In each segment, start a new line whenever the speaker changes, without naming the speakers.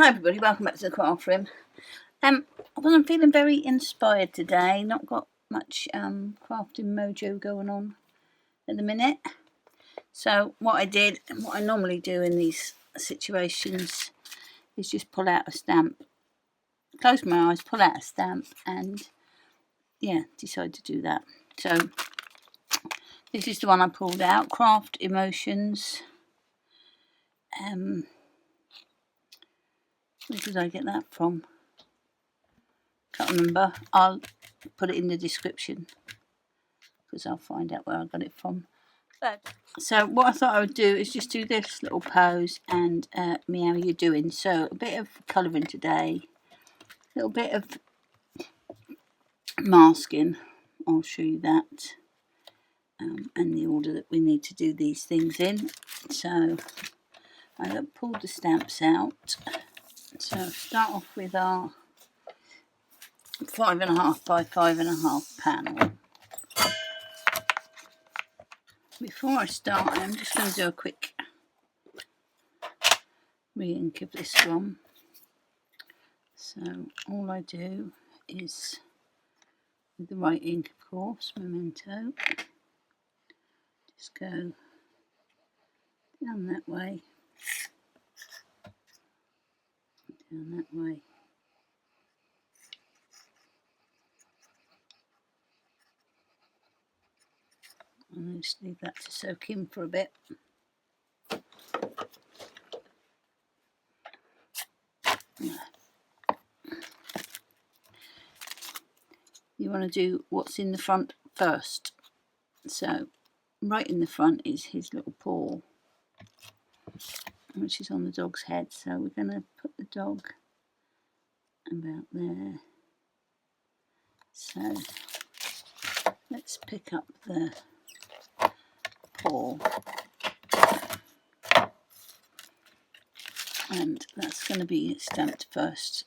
Hi everybody, welcome back to the craft room. I wasn't feeling very inspired today, not got much crafting mojo going on at the minute. So what I did, and what I normally do in these situations, is just pull out a stamp, close my eyes, pull out a stamp, and yeah, decide to do that. So this is the one I pulled out, Craft Emotions. Where did I get that from? Can't remember. I'll put it in the description because I'll find out where I got it from. So what I thought I would do is just do this little pose and me how you're doing. So a bit of colouring today, a little bit of masking. I'll show you that, and the order that we need to do these things in. So I've pulled the stamps out. So start off with our 5.5 by 5.5 panel. Before I start, I'm just going to do a quick re-ink of this one. So all I do is, with the right ink of course, Memento, just go down that way, down that way. And then just leave that to soak in for a bit. You want to do what's in the front first. So right in the front is his little paw, which is on the dog's head. So we're going to put the dog about there. So let's pick up the paw, and that's going to be stamped first,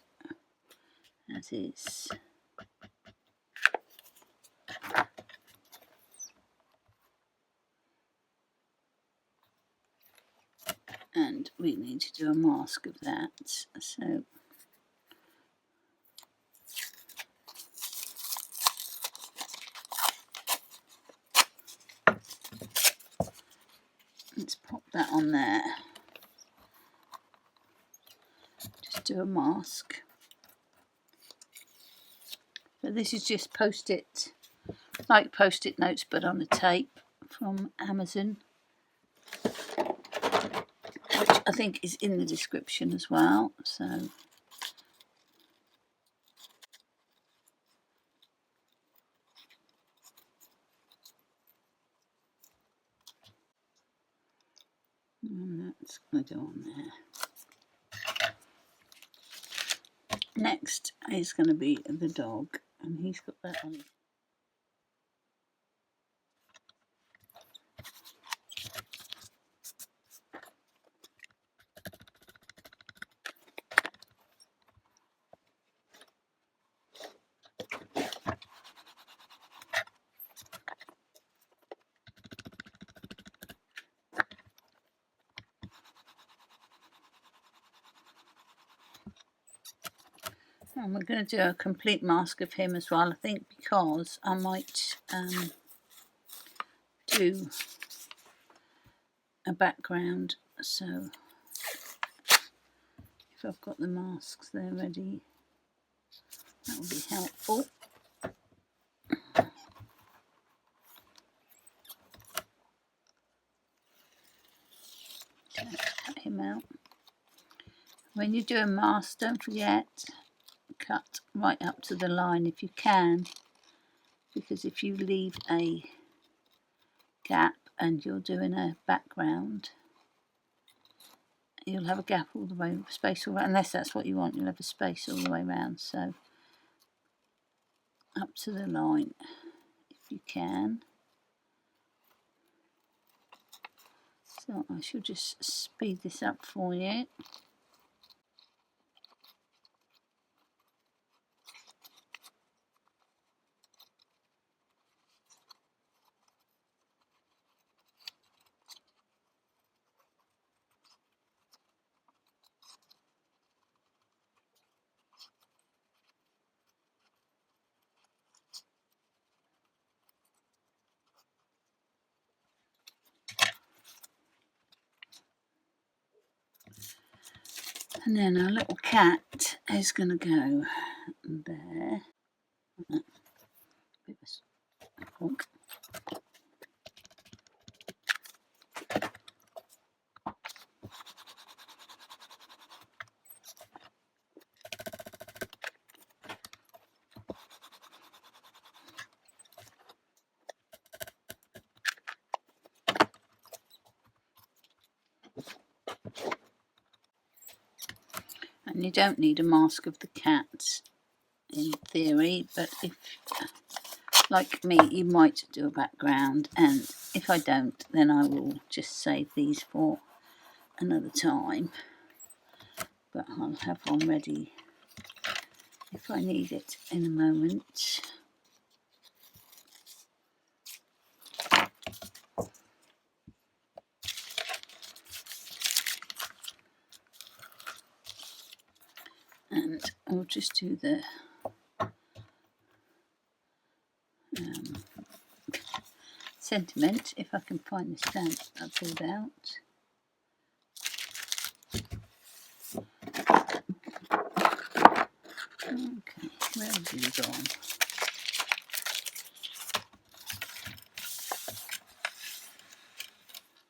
as is. And we need to do a mask of that. So let's pop that on there. Just do a mask. But this is just post-it, like post-it notes but on a tape from Amazon, which I think is in the description as well. So and that's going to go on there. Next is going to be the dog, and he's got that on. And we're going to do a complete mask of him as well, I think, because I might do a background. So if I've got the masks there ready, that will be helpful. Cut him out. When you do a mask, don't forget, cut right up to the line if you can, because if you leave a gap and you're doing a background, you'll have a gap all the way, space all around, unless that's what you want, you'll have a space all the way around. So up to the line if you can. So I should just speed this up for you. And then our little cat is going to go there. And you don't need a mask of the cat in theory, but if, like me, you might do a background, and if I don't, then I will just save these for another time, but I'll have one ready if I need it in a moment. And I'll just do the sentiment, if I can find the stamp I pulled out. Okay, where have you gone?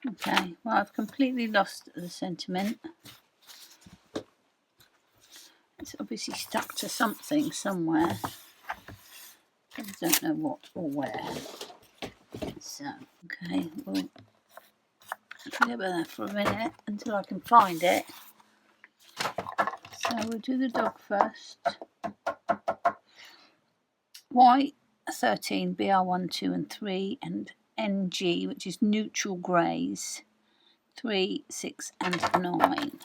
Okay, well, I've completely lost the sentiment. It's obviously stuck to something somewhere. I don't know what or where. So, okay, we'll forget about that for a minute until I can find it. So we'll do the dog first. Y13, BR1, 2 and 3, and NG, which is neutral greys, 3, 6 and 9.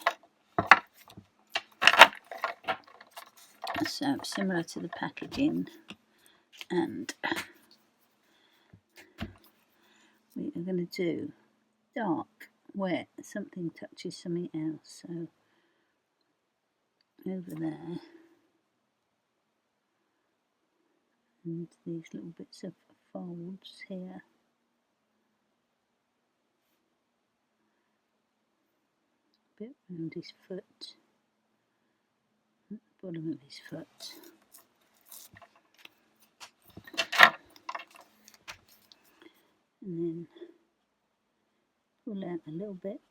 So similar to the packaging, and we are going to do dark where something touches something else. So over there, and these little bits of folds here. A bit around his foot, at the bottom of his foot. And then pull out a little bit.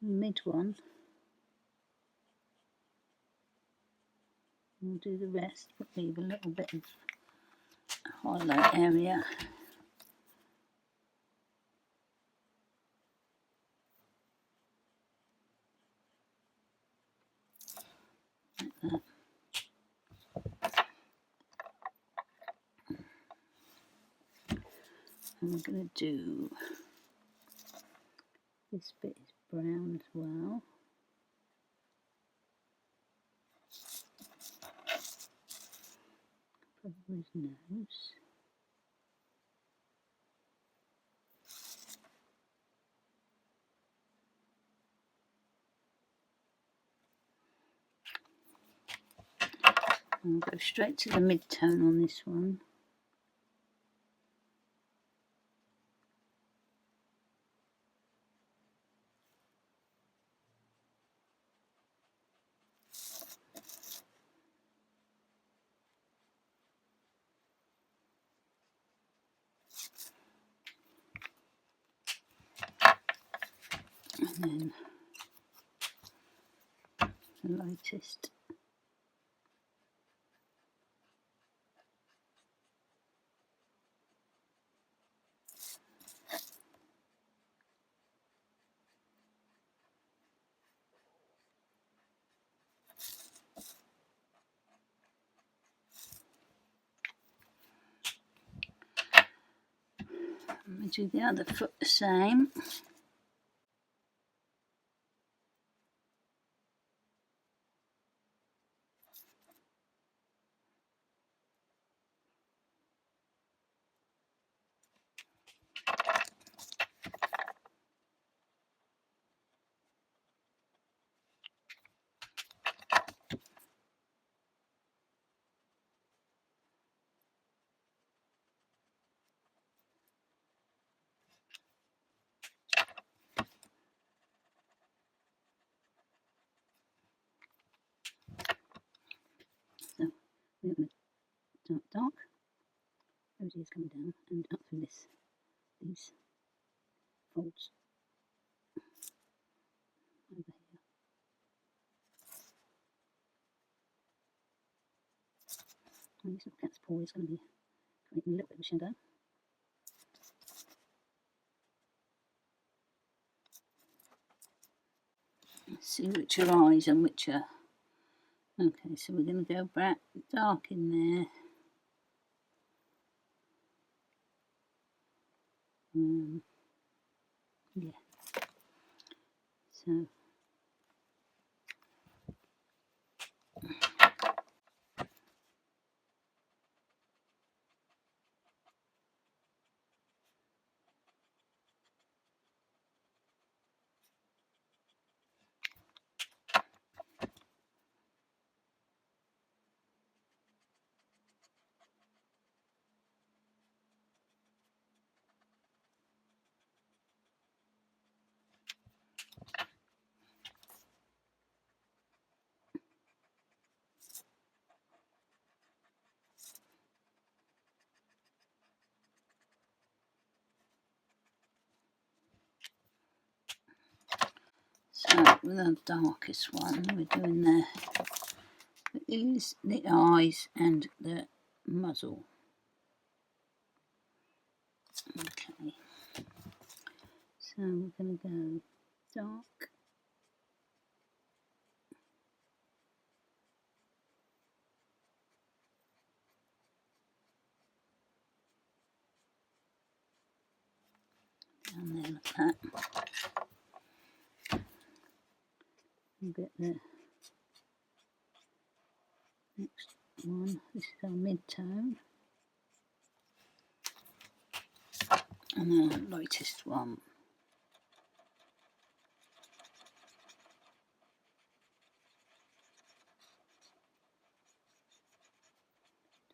Mid one. We'll do the rest, but leave a little bit of highlight area. Like that. And we're going to do this bit is brown as well. Probably his nose. I'll go straight to the mid-tone on this one. And then the lightest. I'm going to do the other foot the same. a little bit dark, dark. Rosy is coming down and up through these folds over here. And this little cat's paw is going to be creating a little bit of a shadow. Let's see which are eyes and which are... Okay, so we're going to go dark in there. Yeah. So... So with the darkest one, we're doing the ears, the eyes, and the muzzle. Okay, so we're going to go dark. Down there like that. We'll get the next one. This is our mid-tone. And then the lightest one.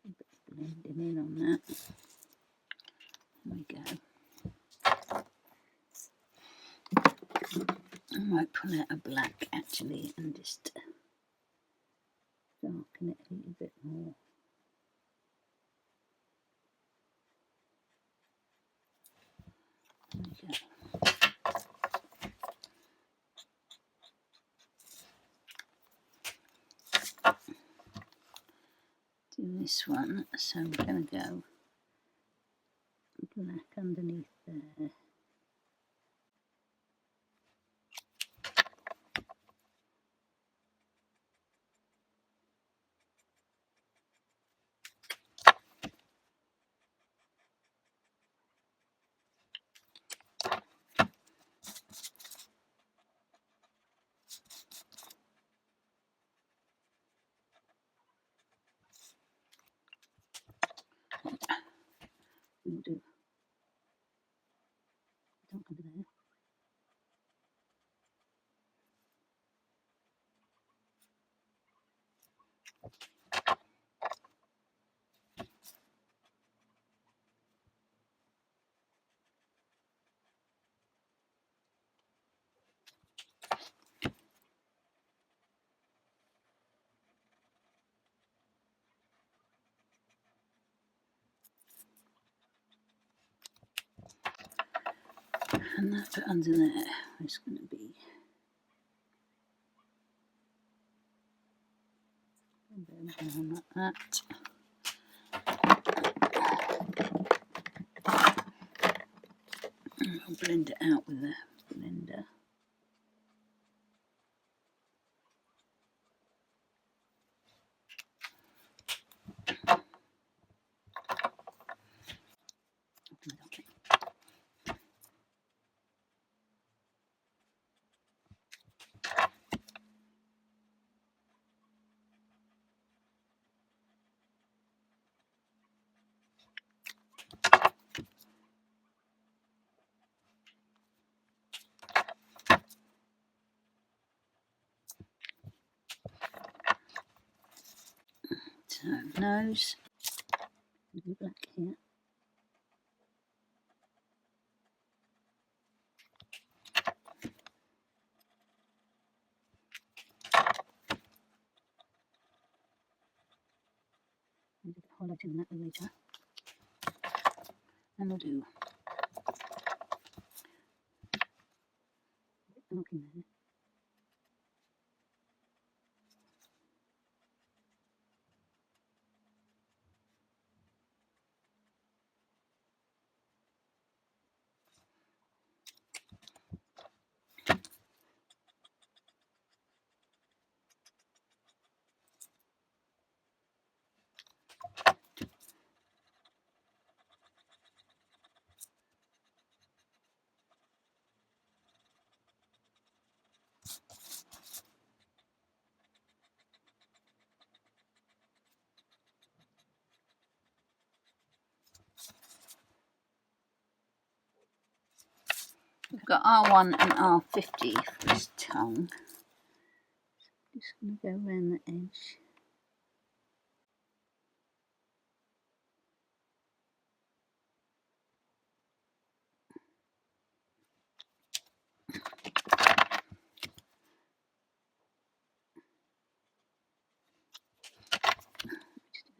A bit of blending in on that. There we go. I might pull out a black actually and just darken it a little bit more. There we go. Do this one, so we're going to go black underneath there. We'll do dark under there. And that bit under there is going to be down like that. And I'll blend it out with a blender. So nose, black here. highlighting that later. And we'll do looking there. We've got R1 and R50 for this tongue. Just going to go around the edge.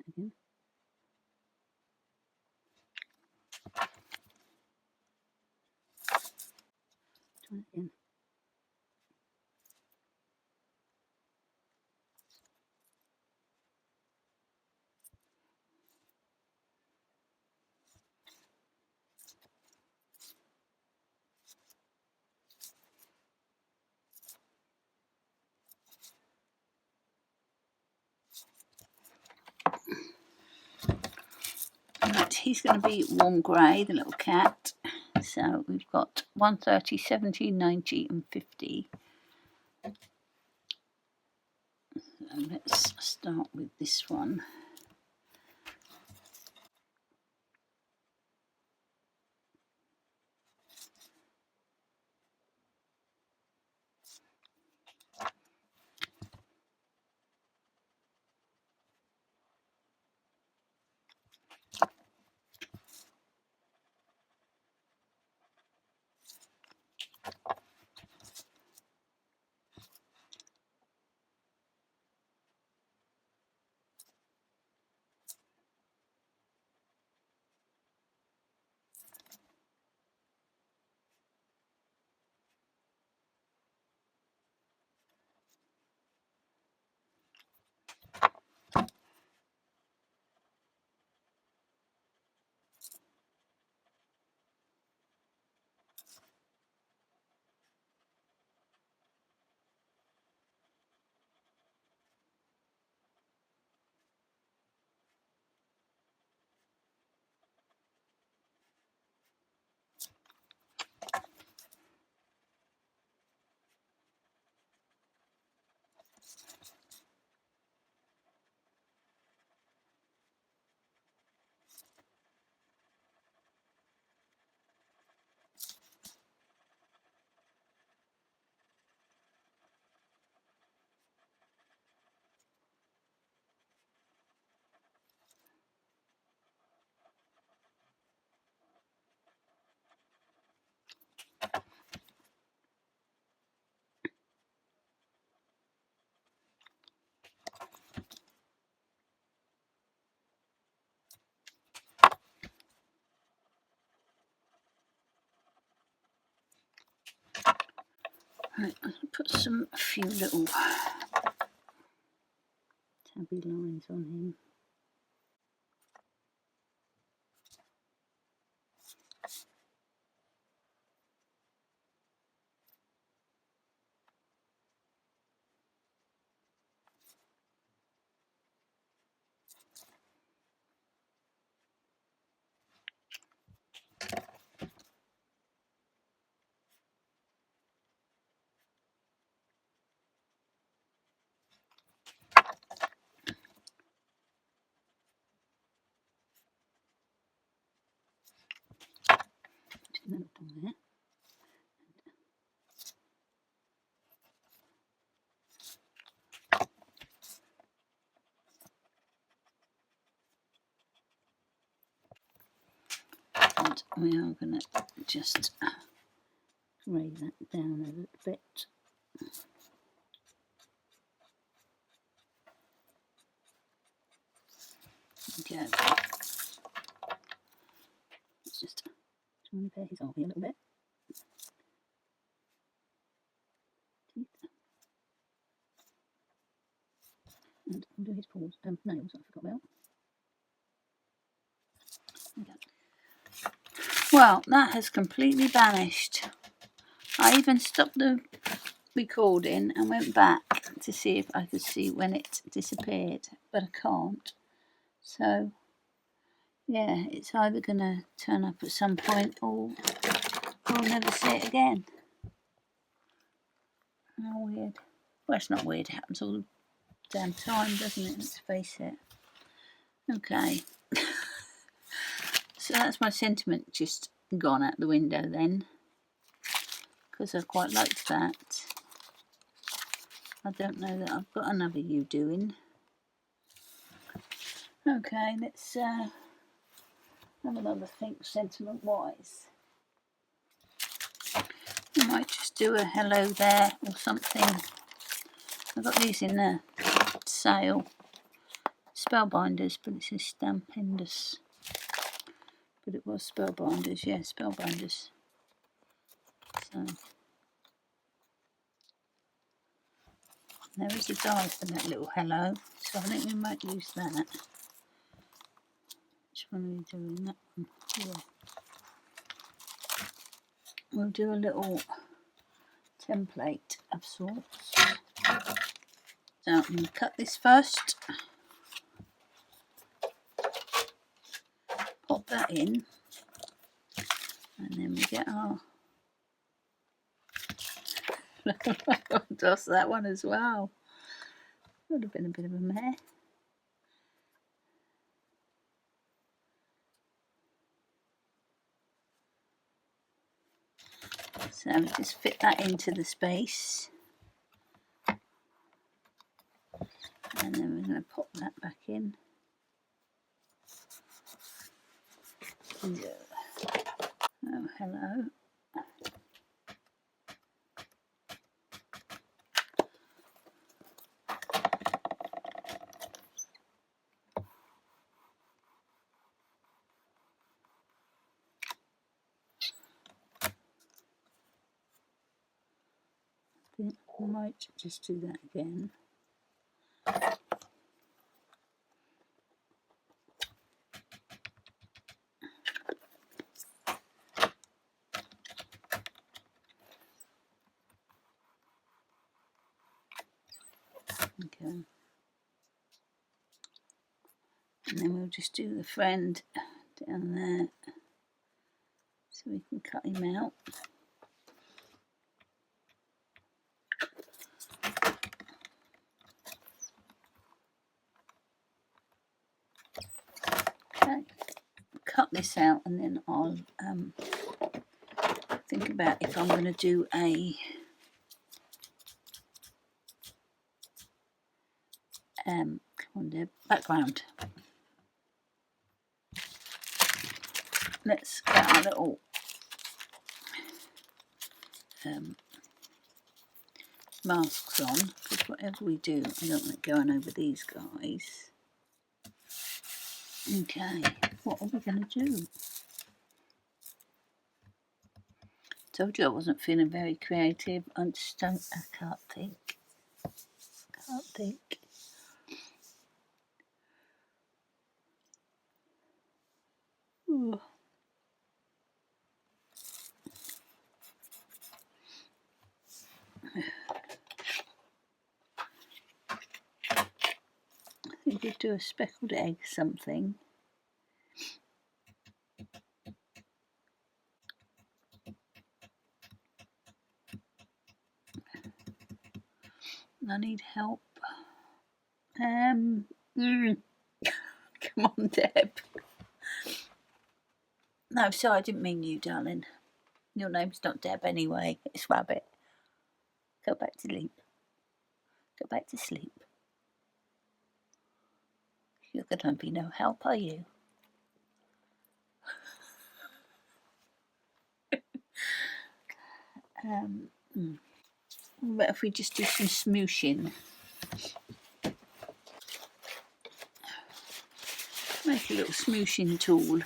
Again. Try it again. Right, he's going to be warm grey, the little cat. So we've got 130, 70, 90 and 50. So let's start with this one. Right, I'm going to put a few little tabby lines on him. That on there. And we are going to just grey that down a little bit. we go. Let's just try and repair his army a little bit. And I'll do his paws, nails I forgot about. Okay. Well, that has completely vanished. I even stopped the recording and went back to see if I could see when it disappeared, but I can't. So, yeah, it's either going to turn up at some point or we'll never see it again. How weird. Well, it's not weird, it happens all the damn time, doesn't it? Let's face it. Okay. So that's my sentiment just gone out the window then, because I quite liked that. I don't know that I've got another you doing. Okay, let's have another think sentiment wise. I might just do a hello there or something. I got these in the sale. Spellbinders, but it says Stampendous. But it was Spellbinders, yeah, Spellbinders. So there is a die for that little hello, so I think we might use that. Which one are we doing? That one, yeah. We'll do a little template of sorts. So I'm going to cut this first. Pop that in. And then we get our... toss that one as well. Would have been a bit of a mess. So we just fit that into the space. And then we're going to pop that back in. Oh, hello. I think I might just do that again. Okay. And then we'll just do the friend down there so we can cut him out. Okay, cut this out and then I'll think about if I'm going to do a come on there, background. Let's get our little masks on, because whatever we do, I don't like going over these guys. Okay, what are we going to do? Told you I wasn't feeling very creative. I can't think. Can't think. Ooh. I think we'd do a speckled egg something. I need help. Come on, Deb. No, sorry, I didn't mean you, darling. Your name's not Deb anyway. It's Rabbit. Go back to sleep. Go back to sleep. You're going to be no help, are you? What if we just do some smooshing? make a little smooshing tool.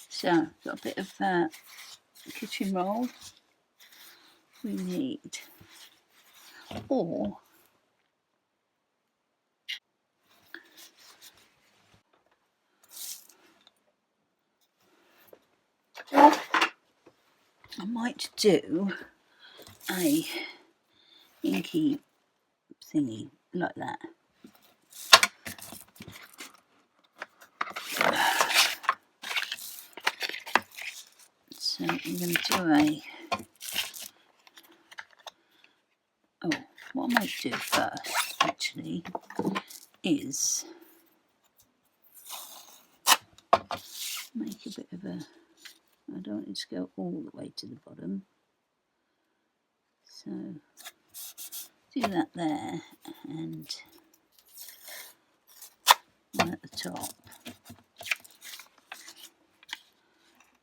So got a bit of kitchen roll. We need, or I might do a inky thingy like that. So I'm going to do a, oh, what I might do first actually is make a bit of a, I don't want it to go all the way to the bottom, so do that there and one at the top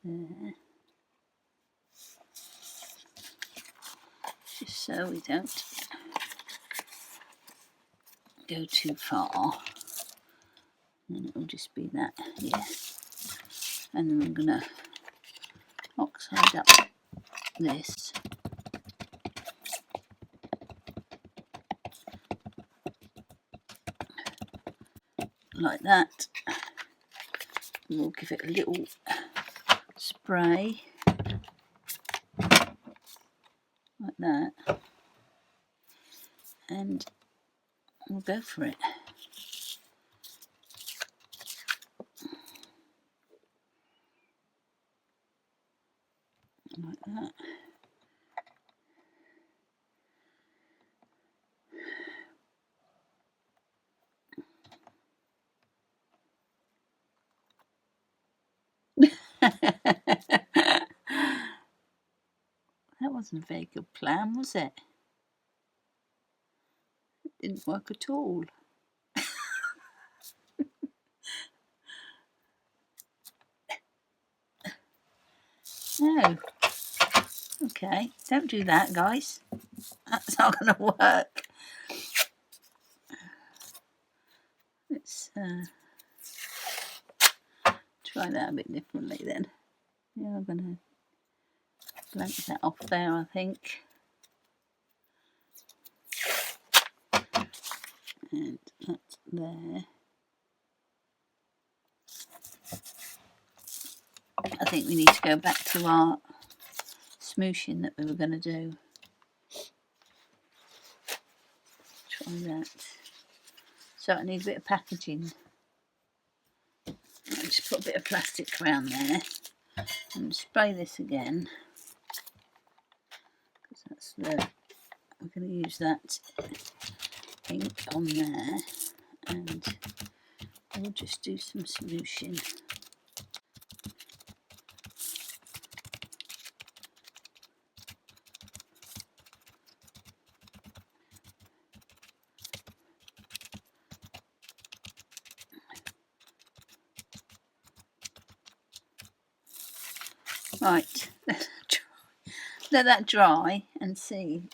there, just so we don't go too far, and it'll just be that here. And then I'm going to oxide up this like that. And we'll give it a little spray like that, and we'll go for it. Like that. That wasn't a very good plan, was it? It didn't work at all. No. Okay, don't do that, guys. That's not going to work. Let's try that a bit differently then. Yeah, I'm going to blank that off there, I think. And that's there. I think we need to go back to our smooshing that we were going to do. Try that. So I need a bit of packaging. I'll just put a bit of plastic around there and spray this again, because that's the, I'm going to use that ink on there, and we'll just do some smooshing. Right, let that dry and see.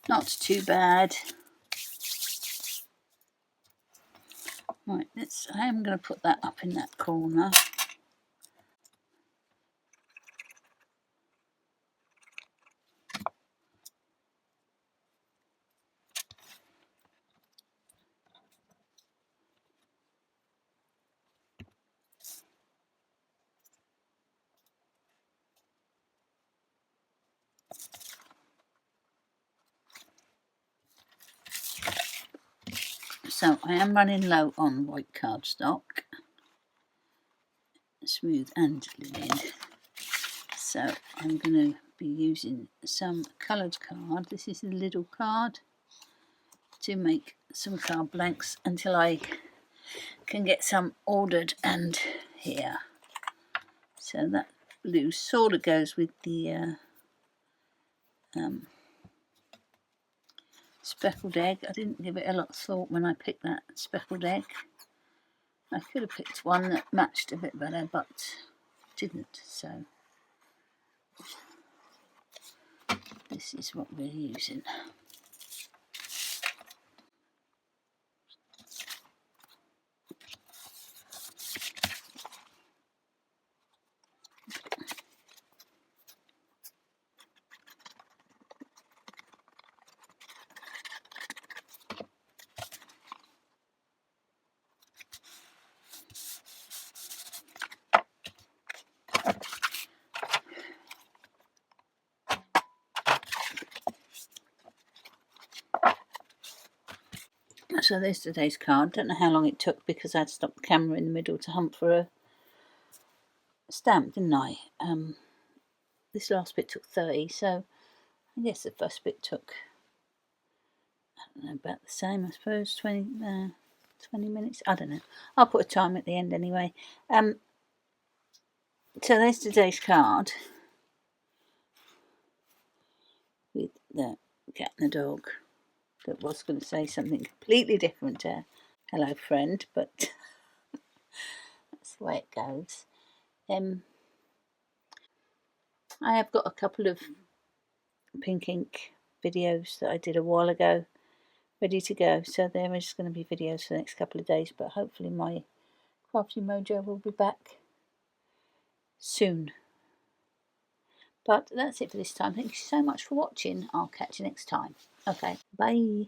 Not too bad. Right, I am going to put that up in that corner. So I am running low on white cardstock, smooth and linen. So I'm going to be using some coloured card. This is the little card, to make some card blanks until I can get some ordered and here. So that loose. Sort of goes with the speckled egg. I didn't give it a lot of thought when I picked that speckled egg. I could have picked one that matched a bit better, but didn't. So this is what we're using. So there's today's card. Don't know how long it took because I had to stop the camera in the middle to hunt for a stamp, didn't I? This last bit took 30, so I guess the first bit took, I don't know, about the same, I suppose, 20 minutes. I don't know. I'll put a time at the end anyway. So there's today's card with the cat and the dog. That was going to say something completely different to hello friend, but that's the way it goes. I have got a couple of pink ink videos that I did a while ago ready to go, so there is going to be videos for the next couple of days, but hopefully my crafting mojo will be back soon. But that's it for this time. Thank you so much for watching. I'll catch you next time. Okay, bye.